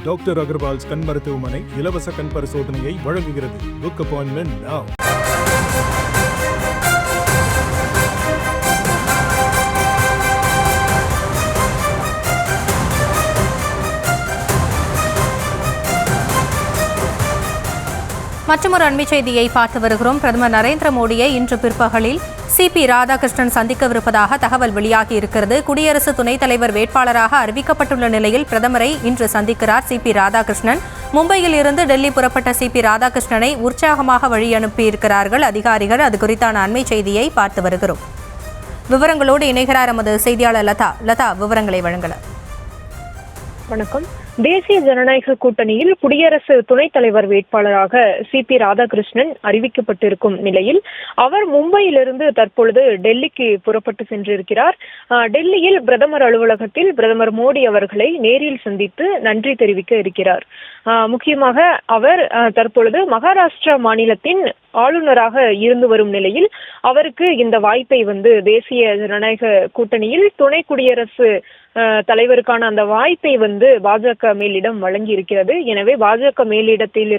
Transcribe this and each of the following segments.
Doctor Agarwal's கண் மருத்துவமனை இலவச கண் பரிசோதனையை வழங்குகிறது. புக் அப்பாயின்மெண்ட் நவ. மற்றொரு அண்மைச் செய்தியை பார்த்து வருகிறோம். பிரதமர் நரேந்திர மோடியை இன்று பிற்பகலில் சிபி ராதாகிருஷ்ணன் சந்திக்கவிருப்பதாக தகவல் வெளியாகியிருக்கிறது. குடியரசு துணைத் தலைவர் வேட்பாளராக அறிவிக்கப்பட்டுள்ள நிலையில் பிரதமரை இன்று சந்திக்கிறார் சிபி ராதாகிருஷ்ணன். மும்பையில் இருந்து டெல்லி புறப்பட்ட சிபி ராதாகிருஷ்ணனை உற்சாகமாக வழி அனுப்பியிருக்கிறார்கள் அதிகாரிகள். அது குறித்தான அண்மைச் செய்தியை பார்த்து வருகிறோம். விவரங்களோடு இணைகிறார் எமது செய்தியாளர் லதா. விவரங்களை வழங்கலாம். வணக்கம். தேசிய ஜனநாயக கூட்டணியில் குடியரசு துணைத் தலைவர் வேட்பாளராக சிபி ராதாகிருஷ்ணன் அறிவிக்கப்பட்டிருக்கும் நிலையில் அவர் மும்பையிலிருந்து தற்பொழுது டெல்லிக்கு புறப்பட்டு சென்றிருக்கிறார். டெல்லியில் பிரதமர் அலுவலகத்தில் பிரதமர் மோடி அவர்களை நேரில் சந்தித்து நன்றி தெரிவிக்க இருக்கிறார். முக்கியமாக அவர் தற்பொழுது மகாராஷ்டிரா மாநிலத்தின் ஆளுநராக இருந்து வரும் நிலையில் அவருக்கு இந்த வாய்ப்பை தேசிய ஜனநாயக கூட்டணியில் துணை குடியரசு தலைவருக்கான அந்த வாய்ப்பை பாஜக மேலிடம் வழங்கி இருக்கிறது. எனவே பாஜக மேலிடத்தில்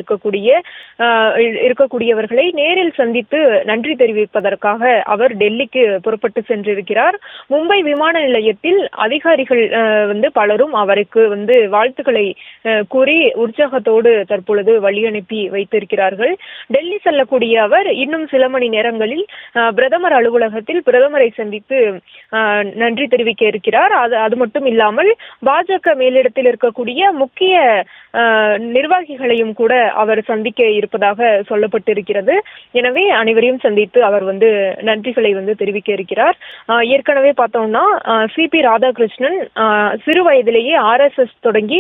இருக்கக்கூடியவர்களை நேரில் சந்தித்து நன்றி தெரிவிப்பதற்காக அவர் டெல்லிக்கு புறப்பட்டு சென்றிருக்கிறார். மும்பை விமான நிலையத்தில் அதிகாரிகள் பலரும் அவருக்கு வாழ்த்துக்களை கூறி உற்சாகத்தோடு தற்பொழுது வழி அனுப்பி வைத்திருக்கிறார்கள். டெல்லி செல்லக்கூடிய அவர் இன்னும் சில மணி நேரங்களில் பிரதமர் அலுவலகத்தில் பிரதமரை சந்தித்து நன்றி தெரிவிக்க இருக்கிறார். அது மட்டும் இல்லாமல் பாஜக மேலிடத்தில் இருக்கக்கூடிய முக்கிய நிர்வாகிகளையும் கூட அவர் சந்திக்க இருப்பதாக சொல்லப்பட்டிருக்கிறது. எனவே அனைவரையும் சந்தித்து அவர் நன்றிகளை தெரிவிக்க இருக்கிறார். ஏற்கனவே பார்த்தோம்னா சிபி ராதாகிருஷ்ணன் சிறு வயதிலேயே RSS தொடங்கி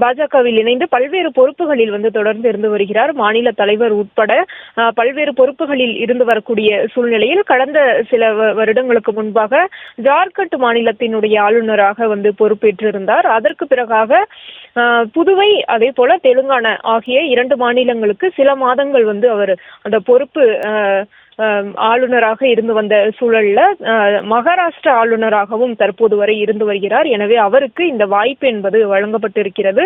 பாஜகவில் இணைந்து பல்வேறு பொறுப்புகளில் தொடர்ந்து இருந்து வருகிறார். மாநில தலைவர் உட்பட பல்வேறு பொறுப்புகளில் இருந்து வரக்கூடிய சூழ்நிலையில் கடந்த சில வருடங்களுக்கு முன்பாக ஜார்க்கண்ட் மாநிலத்தினுடைய ஆளுநராக பொறுப்பேற்றிருந்தார். அதற்கு பிறகாக புதுவை அதே போல தெலுங்கானா ஆகிய 2 மாநிலங்களுக்கு சில மாதங்கள் அவர் அந்த பொறுப்பு ஆளுநராக இருந்து வந்த சூழல்ல மகாராஷ்டிரா ஆளுநராகவும் தற்போது வரை இருந்து வருகிறார். எனவே அவருக்கு இந்த வாய்ப்பு என்பது வழங்கப்பட்டிருக்கிறது.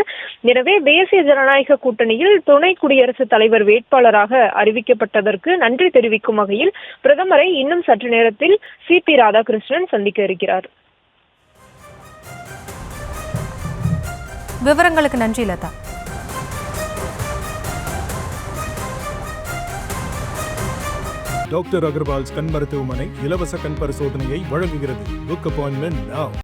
எனவே தேசிய ஜனநாயக கூட்டணியில் துணை குடியரசுத் தலைவர் வேட்பாளராக அறிவிக்கப்பட்டதற்கு நன்றி தெரிவிக்கும் வகையில் பிரதமரை இன்னும் சற்று நேரத்தில் சிபி ராதாகிருஷ்ணன் சந்திக்க இருக்கிறார். விவரங்களுக்கு நன்றி லதா. டாக்டர் அகர்வால்ஸ் கண் மருத்துவமனை இலவச கண் பரிசோதனையை வழங்குகிறது. புக் அப்பாயின்மெண்ட் நவ.